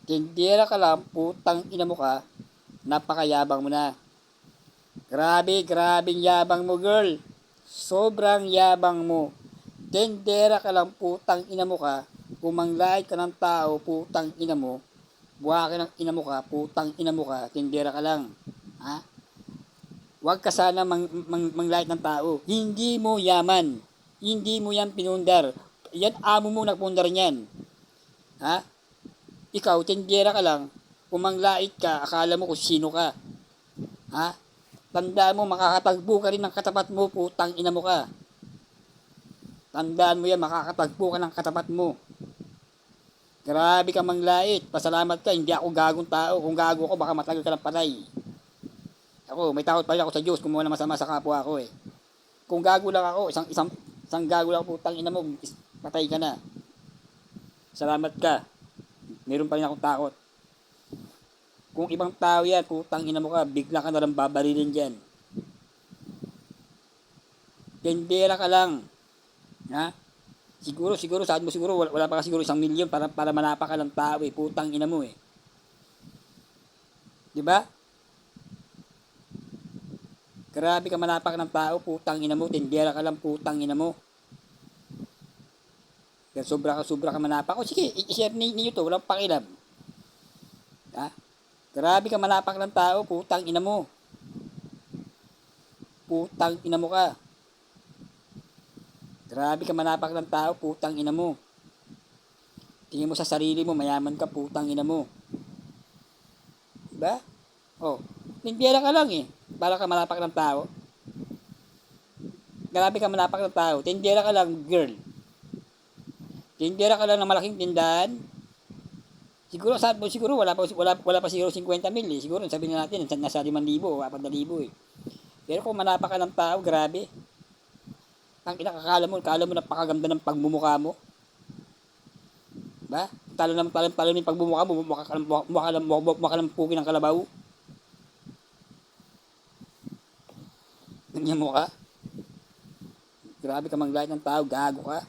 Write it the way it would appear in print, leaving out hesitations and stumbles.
Tindera ka lang, putang ina mo ka, napakayabang mo na. Grabe, grabing yabang mo, girl. Sobrang yabang mo. Tindera ka lang, putang ina mo ka. Kumanglait ka ng tao, putang ina mo. Buwaki ng ina mo ka, putang ina mo ka, tindera ka lang. Ha? Huwag ka sana manglait ng tao. Hindi mo yaman. Hindi mo yan pinundar. Yan amo mo nagpundar niyan. Ha? Ikaw, tindera ka lang. Kung manglait ka, akala mo kung sino ka. Ha? Tandaan mo, makakatagpo ka rin ng katapat mo, putang ina mo ka. Tandaan mo yan, makakatagpo ka ng katapat mo. Grabe ka manglait. Pasalamat ka, hindi ako gagong tao. Kung gago ako, baka matagal ka ng patay. Ako, may takot pa rin ako sa Diyos kung wala masama sa kapwa ako eh. Kung gago lang ako, isang gago lang ako, putang ina mo, patay ka na. Salamat ka. Meron pa rin akong takot. Kung ibang tao yan, putang ina mo ka, bigla ka na lang babarilin dyan. Tendera ka lang. Ha? Siguro, saad mo siguro, wala pa ka siguro 1,000,000 para manapa ka ng tao eh. Putang ina mo eh. Di ba? Grabe ka manapak ng tao, putang ina mo. Tendera ka lang, putang ina mo. Kaya sobra ka manapak. O sige, i-share ninyo to, walang pakialam. Ha? Grabe ka manapak ng tao, putang ina mo. Putang ina mo ka. Grabe ka manapak ng tao, putang ina mo. Tingin mo sa sarili mo, mayaman ka, putang ina mo. Diba? Oh, tindera ka lang eh. Para ka manapak ng tao. Grabe ka manapak ng tao. Tindera ka lang, girl. Tindera ka lang ng malaking tindahan. Siguro wala pa siguro 50,000 eh. Siguro sabihin natin nasa 5,000 o 4,000 eh. Pero kung manapak ka ng tao, grabe. Ang inakakala mo napakaganda ng pagmumukha mo. Ba? Talo yung pagmumukha mo, mukha ka ng puki ng kalabaw. Ganyan mo ka. Grabe ka manglait ng tao, gago ka.